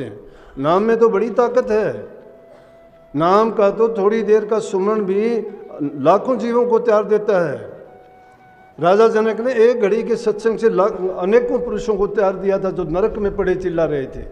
हैं। नाम में तो बड़ी ताकत है। नाम का तो थोड़ी देर का सुमरण भी लाखों जीवों को त्याग देता है। राजा जनक ने एक घड़ी के सत्संग से अनेकों पुरुषों को त्याग दिया था जो नरक में पड़े चिल्ला रहे थे।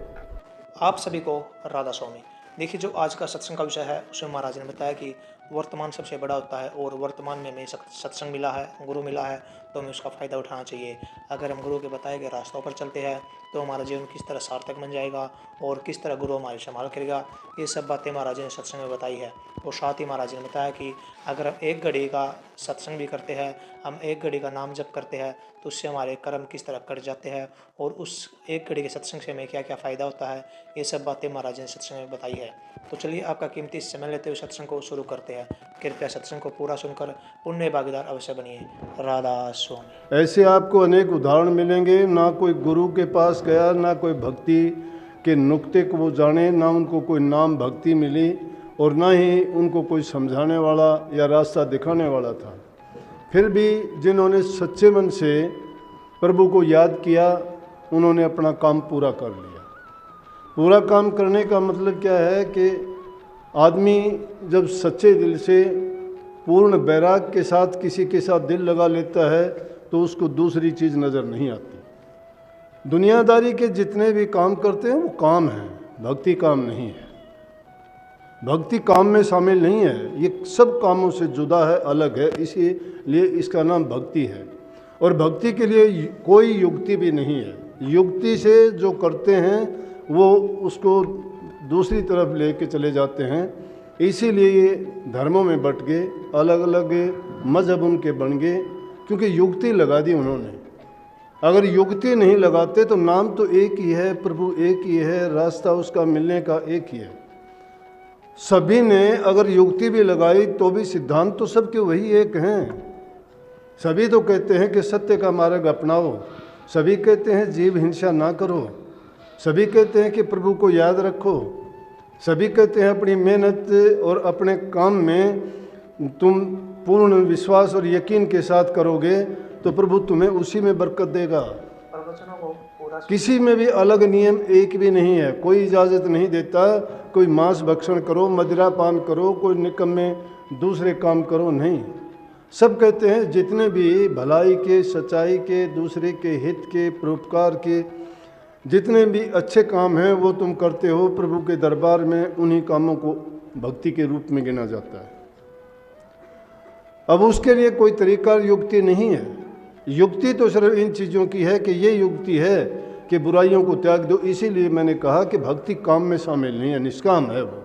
आप सभी को राधा स्वामी। देखिए, जो आज का सत्संग का विषय है उसमें महाराज ने बताया कि वर्तमान सबसे बड़ा होता है और वर्तमान में हमें सत्संग मिला है, गुरु मिला है, तो हमें उसका फ़ायदा उठाना चाहिए। अगर हम गुरु के बताए गए रास्तों पर चलते हैं तो हमारा जीवन किस तरह सार्थक बन जाएगा और किस तरह गुरु हमारी संभाल करेगा, ये सब बातें महाराज ने सत्संग में बताई है। और साथ ही महाराज ने बताया कि अगर हम एक घड़ी का सत्संग भी करते हैं, हम एक घड़ी का नाम जप करते हैं, तो उससे हमारे कर्म किस तरह कट जाते हैं और उस एक घड़ी के सत्संग से हमें क्या क्या फ़ायदा होता है, ये सब बातें महाराज ने सत्संग में बताई है। तो चलिए आपका कीमती समय लेते हुए सत्संग को शुरू करते हैं। कृपया सत्संग को पूरा सुनकर पुण्य भागीदार अवश्य बनिए। राधा स्वामी। ऐसे आपको अनेक उदाहरण मिलेंगे। ना कोई गुरु के पास गया, ना कोई भक्ति के नुक्ते को वो जाने, ना उनको कोई नाम भक्ति मिली और ना ही उनको कोई समझाने वाला या रास्ता दिखाने वाला था। फिर भी जिन्होंने सच्चे मन से प्रभु को याद किया, उन्होंने अपना काम पूरा कर लिया। पूरा काम करने का मतलब क्या है कि आदमी जब सच्चे दिल से पूर्ण वैराग के साथ किसी के साथ दिल लगा लेता है तो उसको दूसरी चीज़ नज़र नहीं आती। दुनियादारी के जितने भी काम करते हैं वो काम है, भक्ति काम नहीं है। भक्ति काम में शामिल नहीं है, ये सब कामों से जुदा है, अलग है, इसीलिए इसका नाम भक्ति है। और भक्ति के लिए कोई युक्ति भी नहीं है। युक्ति से जो करते हैं वो उसको दूसरी तरफ लेके चले जाते हैं। इसीलिए ये धर्मों में बट गए, अलग अलग मजहब उनके बन गए, क्योंकि युक्ति लगा दी उन्होंने। अगर युक्ति नहीं लगाते तो नाम तो एक ही है, प्रभु एक ही है, रास्ता उसका मिलने का एक ही है। सभी ने अगर युक्ति भी लगाई तो भी सिद्धांत तो सबके वही एक हैं। सभी तो कहते हैं कि सत्य का मार्ग अपनाओ, सभी कहते हैं जीव हिंसा ना करो, सभी कहते हैं कि प्रभु को याद रखो, सभी कहते हैं अपनी मेहनत और अपने काम में तुम पूर्ण विश्वास और यकीन के साथ करोगे तो प्रभु तुम्हें उसी में बरकत देगा। किसी में भी अलग नियम एक भी नहीं है। कोई इजाज़त नहीं देता कोई मांस भक्षण करो, मदिरा पान करो, कोई निकम्मे दूसरे काम करो, नहीं। सब कहते हैं जितने भी भलाई के, सच्चाई के, दूसरे के हित के, परोपकार के जितने भी अच्छे काम हैं वो तुम करते हो, प्रभु के दरबार में उन्हीं कामों को भक्ति के रूप में गिना जाता है। अब उसके लिए कोई तरीका युक्ति नहीं है। युक्ति तो सिर्फ इन चीज़ों की है कि ये युक्ति है कि बुराइयों को त्याग दो। इसीलिए मैंने कहा कि भक्ति काम में शामिल नहीं है, निष्काम है वो।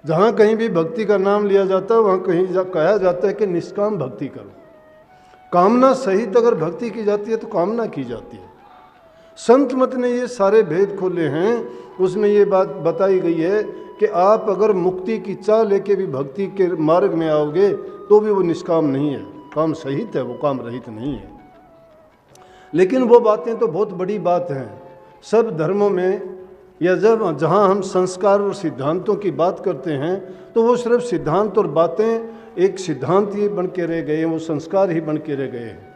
जहाँ कहीं भी भक्ति का नाम लिया जाता है वहाँ कहीं कहा जाता है कि निष्काम भक्ति करो। कामना सहित अगर भक्ति की जाती है तो कामना की जाती है। संत मत ने ये सारे भेद खोले हैं, उसमें ये बात बताई गई है कि आप अगर मुक्ति की चाह लेके भी भक्ति के मार्ग में आओगे तो भी वो निष्काम नहीं है, काम सहित है, वो काम रहित नहीं है। लेकिन वो बातें तो बहुत बड़ी बात हैं। सब धर्मों में या जहाँ हम संस्कार और सिद्धांतों की बात करते हैं तो वो सिर्फ सिद्धांत और बातें एक सिद्धांत ही बन के रह गए हैं, वो संस्कार ही बन के रह गए हैं।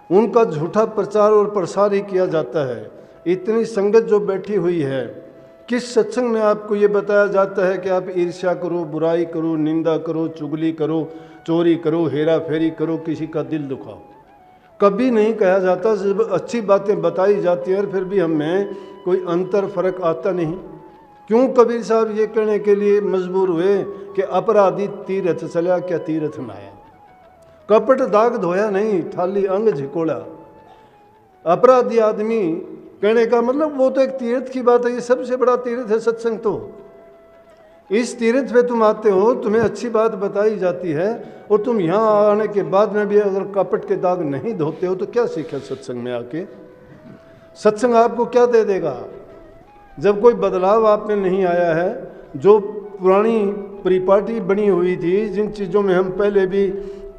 उनका झूठा प्रचार और प्रसार ही किया जाता है। इतनी संगत जो बैठी हुई है, किस सत्संग में आपको ये बताया जाता है कि आप ईर्ष्या करो, बुराई करो, निंदा करो, चुगली करो, चोरी करो, हेरा फेरी करो, किसी का दिल दुखाओ? कभी नहीं कहा जाता। जब अच्छी बातें बताई जाती हैं फिर भी हमें कोई अंतर फर्क आता नहीं। क्यों कबीर साहब ये कहने के लिए मजबूर हुए कि अपराधी तीरथ चला क्या तीरथ न आया, कपट दाग धोया नहीं थाली अंग झिकोड़ा। अपराधी आदमी कहने का मतलब वो तो एक तीर्थ की बात है। ये सबसे बड़ा तीर्थ है सत्संग। तो इस तीर्थ पे तुम आते हो, तुम्हें अच्छी बात बताई जाती है और तुम यहाँ आने के बाद में भी अगर कपट के दाग नहीं धोते हो तो क्या सीखे सत्संग में आके? सत्संग आपको क्या दे देगा जब कोई बदलाव आप में नहीं आया है? जो पुरानी परिपाटी बनी हुई थी, जिन चीज़ों में हम पहले भी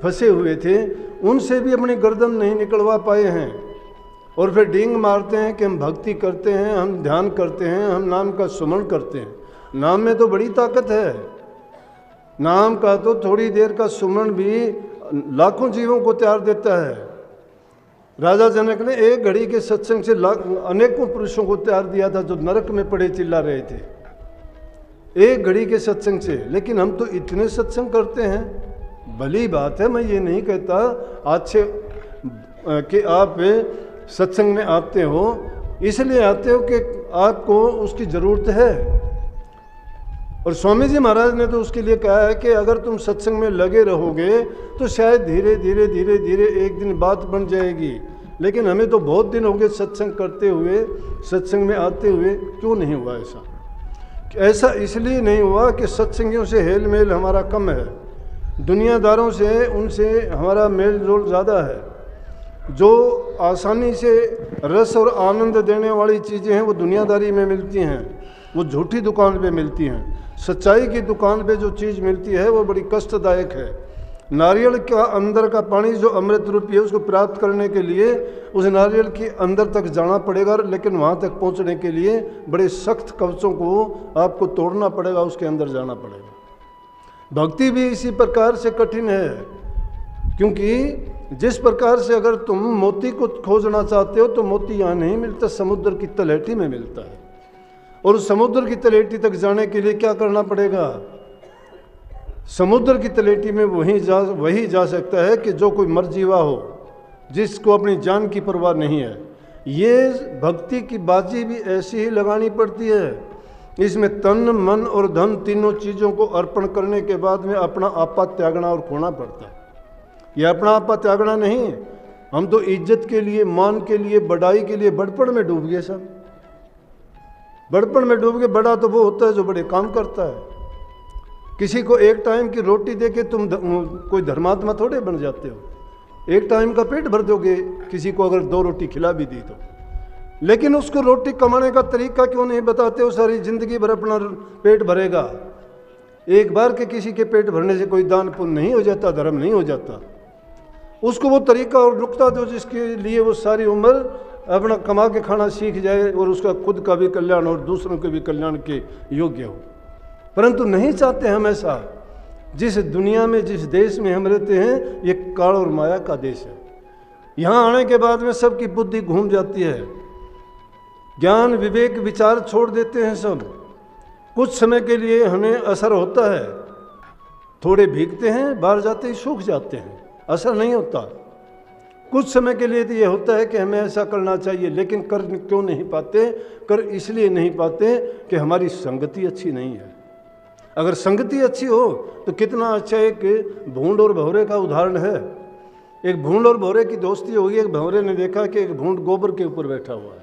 फंसे हुए थे, उनसे भी अपनी गर्दन नहीं निकलवा पाए हैं और फिर डींग मारते हैं कि हम भक्ति करते हैं, हम ध्यान करते हैं, हम नाम का सुमरण करते हैं। नाम में तो बड़ी ताकत है। नाम का तो थोड़ी देर का सुमरण भी लाखों जीवों को त्याग देता है। राजा जनक ने एक घड़ी के सत्संग से अनेकों पुरुषों को त्याग दिया था जो नरक में पड़े चिल्ला रहे थे, एक घड़ी के सत्संग से। लेकिन हम तो इतने सत्संग करते हैं, भली बात है, मैं ये नहीं कहता अच्छे कि आप सत्संग में आते हो, इसलिए आते हो कि आपको उसकी ज़रूरत है। और स्वामी जी महाराज ने तो उसके लिए कहा है कि अगर तुम सत्संग में लगे रहोगे तो शायद धीरे धीरे धीरे धीरे एक दिन बात बन जाएगी। लेकिन हमें तो बहुत दिन हो गए सत्संग करते हुए, सत्संग में आते हुए, क्यों नहीं हुआ ऐसा? ऐसा इसलिए नहीं हुआ कि सत्संगियों से हेल मेल हमारा कम है, दुनियादारों से उनसे हमारा मेल जोल ज़्यादा है। जो आसानी से रस और आनंद देने वाली चीज़ें हैं वो दुनियादारी में मिलती हैं, वो झूठी दुकान पे मिलती हैं। सच्चाई की दुकान पे जो चीज़ मिलती है वो बड़ी कष्टदायक है। नारियल का अंदर का पानी जो अमृत रूपी है उसको प्राप्त करने के लिए उस नारियल के अंदर तक जाना पड़ेगा, लेकिन वहाँ तक पहुँचने के लिए बड़े सख्त कवचों को आपको तोड़ना पड़ेगा, उसके अंदर जाना पड़ेगा। भक्ति भी इसी प्रकार से कठिन है, क्योंकि जिस प्रकार से अगर तुम मोती को खोजना चाहते हो तो मोती यहाँ नहीं मिलता, समुद्र की तलहटी में मिलता है। और समुद्र की तलहटी तक जाने के लिए क्या करना पड़ेगा? समुद्र की तलहटी में वही जा सकता है कि जो कोई मरजीवा हो, जिसको अपनी जान की परवाह नहीं है। ये भक्ति की बाजी भी ऐसी ही लगानी पड़ती है। इसमें तन मन और धन तीनों चीज़ों को अर्पण करने के बाद में अपना आपा त्यागना और खोना पड़ता है। यह अपना आपा त्यागना नहीं, हम तो इज्जत के लिए, मान के लिए, बढ़ाई के लिए बड़पन में डूब गए। सब बड़पन में डूब गए। बड़ा तो वो होता है जो बड़े काम करता है। किसी को एक टाइम की रोटी दे के तुम कोई धर्मात्मा थोड़े बन जाते हो। एक टाइम का पेट भर दोगे किसी को अगर 2 रोटी खिला भी दी तो। लेकिन उसको रोटी कमाने का तरीका क्यों नहीं बताते हो? सारी जिंदगी भर अपना पेट भरेगा। एक बार के किसी के पेट भरने से कोई दान पुण्य नहीं हो जाता, धर्म नहीं हो जाता। उसको वो तरीका और नुक्ता दो जिसके लिए वो सारी उम्र अपना कमा के खाना सीख जाए और उसका खुद का भी कल्याण और दूसरों के भी कल्याण के योग्य हो। परंतु नहीं चाहते हम ऐसा। जिस दुनिया में, जिस देश में हम रहते हैं, ये काल और माया का देश है। यहाँ आने के बाद में सबकी बुद्धि घूम जाती है, ज्ञान विवेक विचार छोड़ देते हैं सब। कुछ समय के लिए हमें असर होता है, थोड़े भीगते हैं, बाहर जाते ही सूख जाते हैं, असर नहीं होता। कुछ समय के लिए तो ये होता है कि हमें ऐसा करना चाहिए, लेकिन कर क्यों नहीं पाते? कर इसलिए नहीं पाते कि हमारी संगति अच्छी नहीं है। अगर संगति अच्छी हो तो कितना अच्छा एक भूंड और भंवरे का उदाहरण है। एक भूंड और भंवरे की दोस्ती होगी। एक भंवरे ने देखा कि एक भूंड गोबर के ऊपर बैठा हुआ है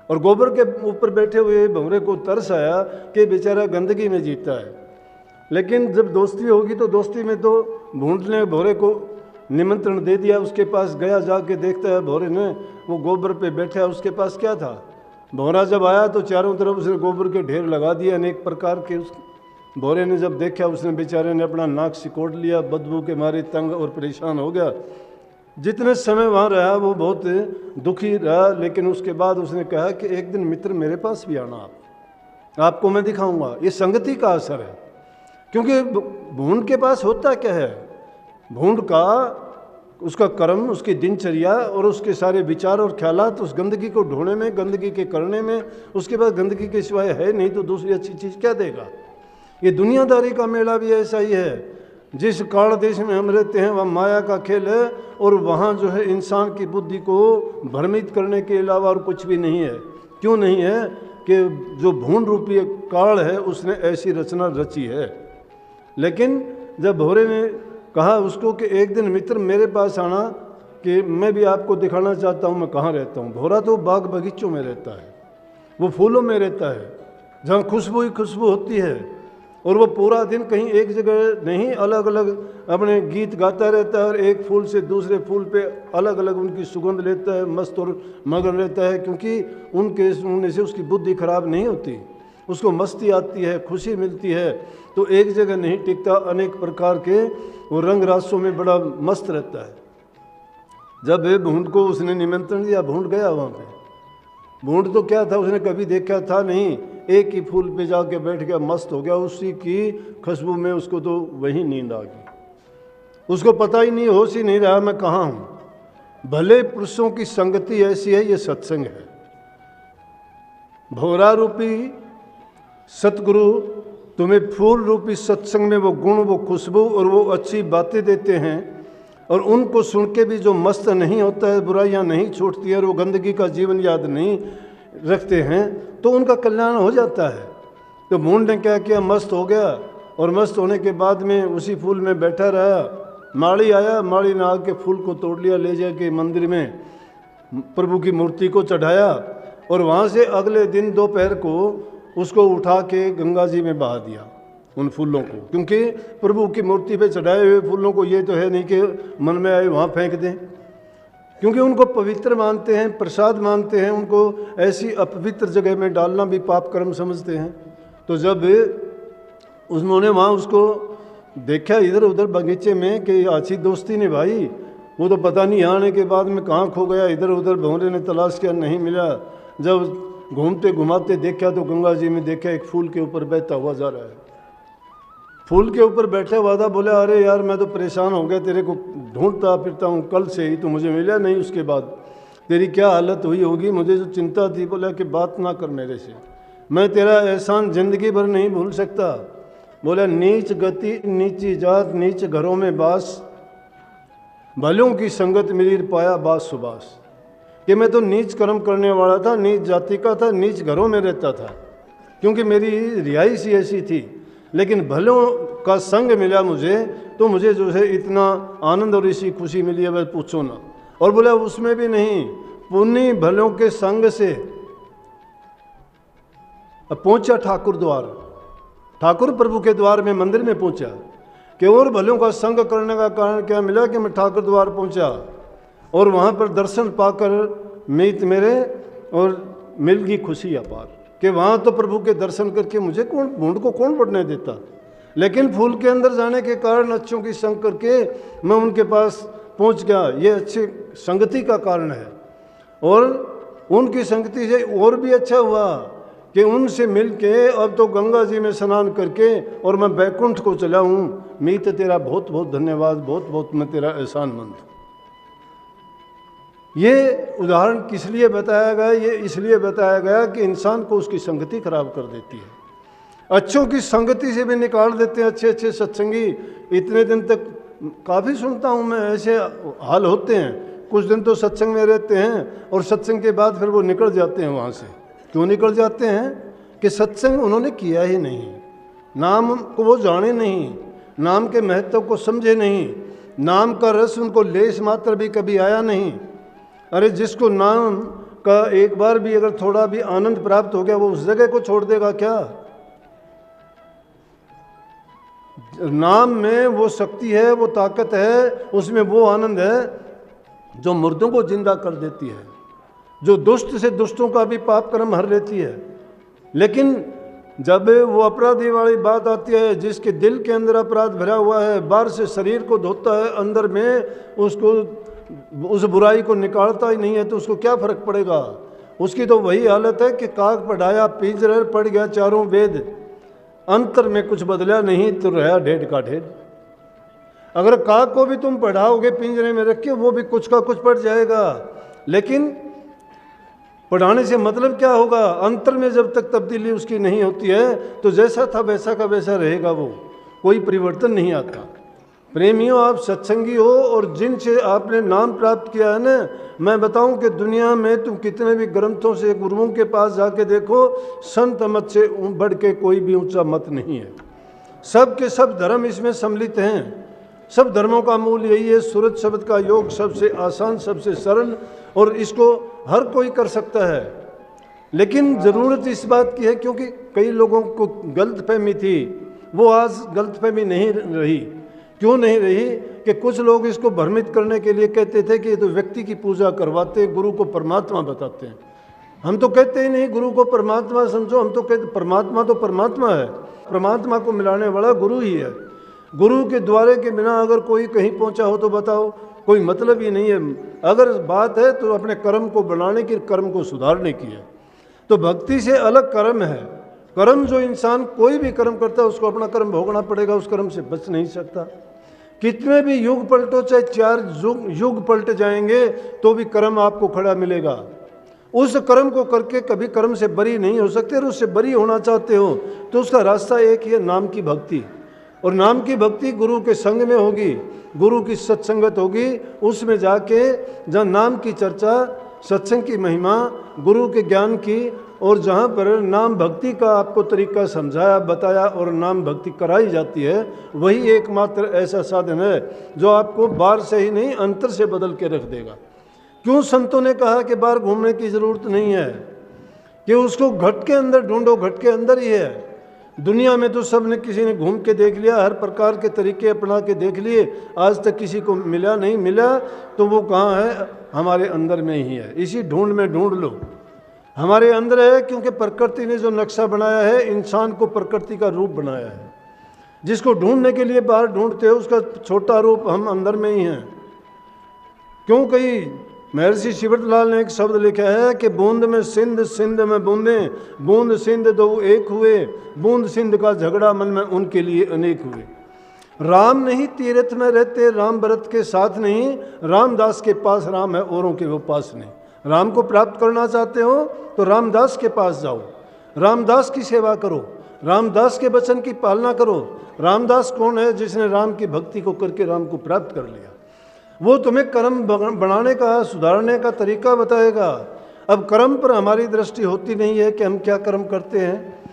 और गोबर के ऊपर बैठे हुए भंवरे को तरस आया कि बेचारा गंदगी में जीता है। लेकिन जब दोस्ती होगी तो दोस्ती में तो भूंड ने भंवरे को निमंत्रण दे दिया। उसके पास गया, जाके देखता है भंवरे ने वो गोबर पे बैठा है, उसके पास क्या था? भंवरा जब आया तो चारों तरफ उसने गोबर के ढेर लगा दिए अनेक प्रकार के। भंवरे ने जब देखा, उसने बेचारे ने अपना नाक सिकोड़ लिया, बदबू के मारे तंग और परेशान हो गया। जितने समय वहाँ रहा वो बहुत दुखी रहा। लेकिन उसके बाद उसने कहा कि एक दिन मित्र मेरे पास भी आना, आपको मैं दिखाऊंगा। ये संगति का असर है। क्योंकि भूंड के पास होता क्या है? भूंड का उसका कर्म, उसकी दिनचर्या और उसके सारे विचार और ख्यालात उस गंदगी को ढोने में, गंदगी के करने में, उसके बाद गंदगी के सिवाय है नहीं तो दूसरी अच्छी चीज़ क्या देगा? ये दुनियादारी का मेला भी ऐसा ही है। जिस काल देश में हम रहते हैं वह माया का खेल है और वहाँ जो है इंसान की बुद्धि को भ्रमित करने के अलावा और कुछ भी नहीं है। क्यों नहीं है? कि जो भूंड रूपी काल है उसने ऐसी रचना रची है। लेकिन जब भंवरे ने कहा उसको कि एक दिन मित्र मेरे पास आना कि मैं भी आपको दिखाना चाहता हूँ मैं कहाँ रहता हूँ। भंवरा तो बाग बगीचों में रहता है, वो फूलों में रहता है जहाँ खुशबू ही खुशबू होती है। और वो पूरा दिन कहीं एक जगह नहीं, अलग अलग अपने गीत गाता रहता है और एक फूल से दूसरे फूल पे अलग अलग उनकी सुगंध लेता है, मस्त और मगन रहता है। क्योंकि उनके सुनने से उसकी बुद्धि खराब नहीं होती, उसको मस्ती आती है, खुशी मिलती है। तो एक जगह नहीं टिकता, अनेक प्रकार के वो रंग रासों में बड़ा मस्त रहता है। जब भूंड को उसने निमंत्रण दिया, भूंड गया वहाँ पे। भूंड तो क्या था, उसने कभी देखा था नहीं, एक ही फूल पे जाके बैठ गया, मस्त हो गया। उसी की खुशबू में उसको तो वही नींद आ गई। उसको पता ही नहीं, होश ही नहीं रहा मैं कहाँ हूँ। भले पुरुषों की संगति ऐसी है, ये सत्संग है। भोरा रूपी सतगुरु तुम्हें फूल रूपी सत्संग में वो गुण, वो खुशबू और वो अच्छी बातें देते हैं, और उनको सुन के भी जो मस्त नहीं होता है, बुराइयां नहीं छूटती है, और वो गंदगी का जीवन याद नहीं रखते हैं, तो उनका कल्याण हो जाता है। तो मूंड ने क्या किया, मस्त हो गया, और मस्त होने के बाद में उसी फूल में बैठा रहा। माली आया, माली ने आके फूल को तोड़ लिया, ले जाके मंदिर में प्रभु की मूर्ति को चढ़ाया, और वहाँ से अगले दिन दोपहर को उसको उठा के गंगा जी में बहा दिया उन फूलों को, क्योंकि प्रभु की मूर्ति पे चढ़ाए हुए फूलों को ये तो है नहीं कि मन में आए वहाँ फेंक दें, क्योंकि उनको पवित्र मानते हैं, प्रसाद मानते हैं, उनको ऐसी अपवित्र जगह में डालना भी पाप कर्म समझते हैं। तो जब उन्होंने वहाँ उसको देखा इधर उधर बगीचे में कि अच्छी दोस्ती निभाई, वो तो पता नहीं आने के बाद में कहाँ खो गया, इधर उधर भंवरे ने तलाश किया, नहीं मिला। जब घूमते घुमाते देखा तो गंगा जी में देखा एक फूल के ऊपर बहता हुआ जा रहा है। फूल के ऊपर बैठा हुआ था, बोला अरे यार मैं तो परेशान हो गया, तेरे को ढूंढता फिरता हूँ कल से ही, तो मुझे मिला नहीं, उसके बाद तेरी क्या हालत हुई होगी, मुझे जो चिंता थी। बोला कि बात ना कर मेरे से, मैं तेरा एहसान जिंदगी भर नहीं भूल सकता। बोला नीच गति नीची जात नीच घरों में बास, भलों की संगत मिली पाया बास सुबास। कि मैं तो नीच कर्म करने वाला था, नीच जाति का था, नीच घरों में रहता था, क्योंकि मेरी रिहाइश ही ऐसी थी, लेकिन भलों का संग मिला मुझे, तो मुझे जो है इतना आनंद और इसी खुशी मिली है, बस पूछो ना। और बोला उसमें भी नहीं, पुण्य भलों के संग से पहुंचा ठाकुर द्वार, ठाकुर प्रभु के द्वार में मंदिर में पहुंचा। कि और भलों का संग करने का कारण क्या मिला कि मैं ठाकुर द्वार पहुंचा, और वहाँ पर दर्शन पाकर मीत मेरे और मिल गई खुशी अपार। कि वहाँ तो प्रभु के दर्शन करके मुझे भूंड को कौन पढ़ने देता, लेकिन फूल के अंदर जाने के कारण अच्छों की संग करके मैं उनके पास पहुँच गया। ये अच्छी संगति का कारण है, और उनकी संगति से और भी अच्छा हुआ कि उनसे मिल के अब तो गंगा जी में स्नान करके और मैं बैकुंठ को चला हूँ। मीत तेरा बहुत बहुत धन्यवाद, बहुत बहुत मैं तेरा एहसानमंद। ये उदाहरण किस लिए बताया गया, ये इसलिए बताया गया कि इंसान को उसकी संगति खराब कर देती है, अच्छों की संगति से भी निकाल देते हैं। अच्छे अच्छे सत्संगी इतने दिन तक काफ़ी सुनता हूँ मैं, ऐसे हाल होते हैं, कुछ दिन तो सत्संग में रहते हैं और सत्संग के बाद फिर वो निकल जाते हैं वहाँ से। क्यों निकल जाते हैं? कि सत्संग उन्होंने किया ही नहीं, नाम को वो जाने नहीं, नाम के महत्व को समझे नहीं, नाम का रस उनको लेश मात्र भी कभी आया नहीं। अरे जिसको नाम का एक बार भी अगर थोड़ा भी आनंद प्राप्त हो गया, वो उस जगह को छोड़ देगा क्या? नाम में वो शक्ति है, वो ताकत है, उसमें वो आनंद है जो मुर्दों को जिंदा कर देती है, जो दुष्ट से दुष्टों का भी पाप कर्म हर लेती है। लेकिन जब वो अपराधी वाली बात आती है, जिसके दिल के अंदर अपराध भरा हुआ है, बाहर से शरीर को धोता है, अंदर में उसको उस बुराई को निकालता ही नहीं है, तो उसको क्या फर्क पड़ेगा? उसकी तो वही हालत है कि काग पढ़ाया पिंजरे पड़ गया चारों वेद, अंतर में कुछ बदला नहीं तो रहा ढेड का ढेड। अगर काग को भी तुम पढ़ाओगे पिंजरे में रख के, वो भी कुछ का कुछ पढ़ जाएगा, लेकिन पढ़ाने से मतलब क्या होगा? अंतर में जब तक तब्दीली उसकी नहीं होती है तो जैसा था वैसा का वैसा रहेगा, वो कोई परिवर्तन नहीं आता। प्रेमियों, आप सत्संगी हो और जिनसे आपने नाम प्राप्त किया है ना, मैं बताऊं कि दुनिया में तुम कितने भी ग्रंथों से गुरुओं के पास जाके देखो, संत मत से बढ़ के कोई भी ऊंचा मत नहीं है। सब के सब धर्म इसमें सम्मिलित हैं। सब धर्मों का मूल यही है, सूरज शब्द का योग सबसे आसान, सबसे सरल, और इसको हर कोई कर सकता है। लेकिन ज़रूरत इस बात की है, क्योंकि कई लोगों को गलतफहमी थी, वो आज गलतफहमी नहीं रही। क्यों नहीं रही? कि कुछ लोग इसको भ्रमित करने के लिए कहते थे कि ये तो व्यक्ति की पूजा करवाते, गुरु को परमात्मा बताते हैं। हम तो कहते ही नहीं गुरु को परमात्मा समझो, हम तो कहते परमात्मा तो परमात्मा है, परमात्मा को मिलाने वाला गुरु ही है। गुरु के द्वारे के बिना अगर कोई कहीं पहुंचा हो तो बताओ, कोई मतलब ही नहीं है। अगर बात है तो अपने कर्म को बनाने की, कर्म को सुधारने की है। तो भक्ति से अलग कर्म है। कर्म जो इंसान कोई भी कर्म करता है उसको अपना कर्म भोगना पड़ेगा, उस कर्म से बच नहीं सकता। कितने भी युग पलटो, चाहे 4 युग पलट जाएंगे तो भी कर्म आपको खड़ा मिलेगा। उस कर्म को करके कभी कर्म से बरी नहीं हो सकते, और उससे बरी होना चाहते हो तो उसका रास्ता एक ही है, नाम की भक्ति। और नाम की भक्ति गुरु के संग में होगी, गुरु की सत्संगत होगी, उसमें जाके जहाँ नाम की चर्चा, सत्संग की महिमा, गुरु के ज्ञान की, और जहाँ पर नाम भक्ति का आपको तरीका समझाया बताया और नाम भक्ति कराई जाती है, वही एकमात्र ऐसा साधन है जो आपको बाहर से ही नहीं अंतर से बदल के रख देगा। क्यों संतों ने कहा कि बाहर घूमने की ज़रूरत नहीं है, कि उसको घट के अंदर ढूंढो, घट के अंदर ही है। दुनिया में तो सब ने, किसी ने घूम के देख लिया, हर प्रकार के तरीके अपना के देख लिए, आज तक किसी को मिला नहीं। मिला तो वो कहाँ है? हमारे अंदर में ही है। इसी ढूंढ में ढूंढ लो, हमारे अंदर है। क्योंकि प्रकृति ने जो नक्शा बनाया है, इंसान को प्रकृति का रूप बनाया है। जिसको ढूंढने के लिए बाहर ढूंढते हो, उसका छोटा रूप हम अंदर में ही हैं। क्यों? कई महर्षि शिवरलाल ने एक शब्द लिखा है कि बूंद में सिंध, सिंध में बूंदें, बूंद सिंध दो एक हुए, बूंद सिंध का झगड़ा मन में उनके लिए अनेक हुए। राम नहीं तीर्थ में रहते, राम भरत के साथ नहीं, रामदास के पास राम है, औरों के वो पास नहीं। राम को प्राप्त करना चाहते हो तो रामदास के पास जाओ, रामदास की सेवा करो, रामदास के वचन की पालना करो। रामदास कौन है? जिसने राम की भक्ति को करके राम को प्राप्त कर लिया। वो तुम्हें कर्म बनाने का, सुधारने का तरीका बताएगा। अब कर्म पर हमारी दृष्टि होती नहीं है कि हम क्या कर्म करते हैं,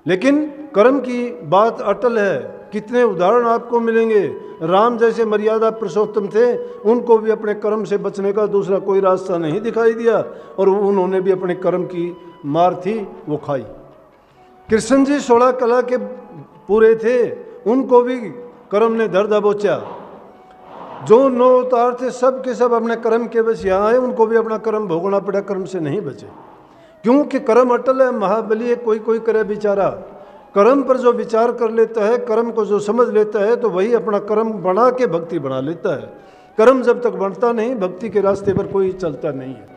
लेकिन कर्म की बात अटल है। कितने उदाहरण आपको मिलेंगे। राम जैसे मर्यादा पुरुषोत्तम थे, उनको भी अपने कर्म से बचने का दूसरा कोई रास्ता नहीं दिखाई दिया, और उन्होंने भी अपने कर्म की मार थी वो खाई। कृष्ण जी 16 कला के पूरे थे, उनको भी कर्म ने दर दबोचा। जो 9 अवतार थे, सब के सब अपने कर्म के बस यहाँ आए, उनको भी अपना कर्म भोगना पड़ा, कर्म से नहीं बचे। क्योंकि कर्म अटल है। महाबली है, कोई कोई करे बेचारा। कर्म पर जो विचार कर लेता है, कर्म को जो समझ लेता है, तो वही अपना कर्म बना के भक्ति बना लेता है। कर्म जब तक बनता नहीं, भक्ति के रास्ते पर कोई चलता नहीं है।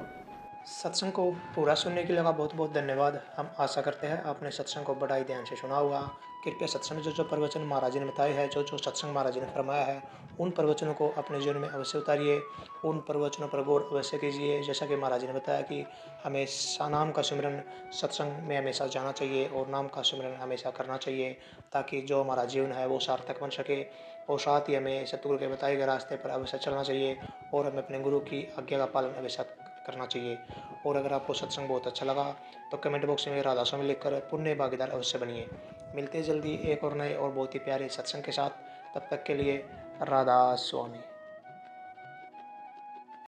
सत्संग को पूरा सुनने के लिए बहुत बहुत धन्यवाद। हम आशा करते हैं आपने सत्संग को बड़ा ही ध्यान से सुना होगा। कृपया सत्संग में जो प्रवचन महाराज जी ने बताए हैं, जो सत्संग महाराज जी ने फरमाया है, उन प्रवचनों को अपने जीवन में अवश्य उतारिए, उन प्रवचनों पर गौर अवश्य कीजिए। जैसा कि महाराज जी ने बताया कि हमें नाम का सिमरन सत्संग में हमेशा जाना चाहिए और नाम का सिमरन हमेशा करना चाहिए, ताकि जो हमारा जीवन है वो सार्थक बन सके। और साथ ही हमें सतगुरु के बताए गए रास्ते पर अवश्य चलना चाहिए, और हमें अपने गुरु की आज्ञा का पालन अवश्य करना चाहिए। और अगर आपको सत्संग बहुत अच्छा लगा तो कमेंट बॉक्स में राधा स्वामी लिखकर पुण्य भागीदार अवश्य बनिए। मिलते हैं जल्दी एक और नए और बहुत ही प्यारे सत्संग के साथ। तब तक के लिए राधा स्वामी।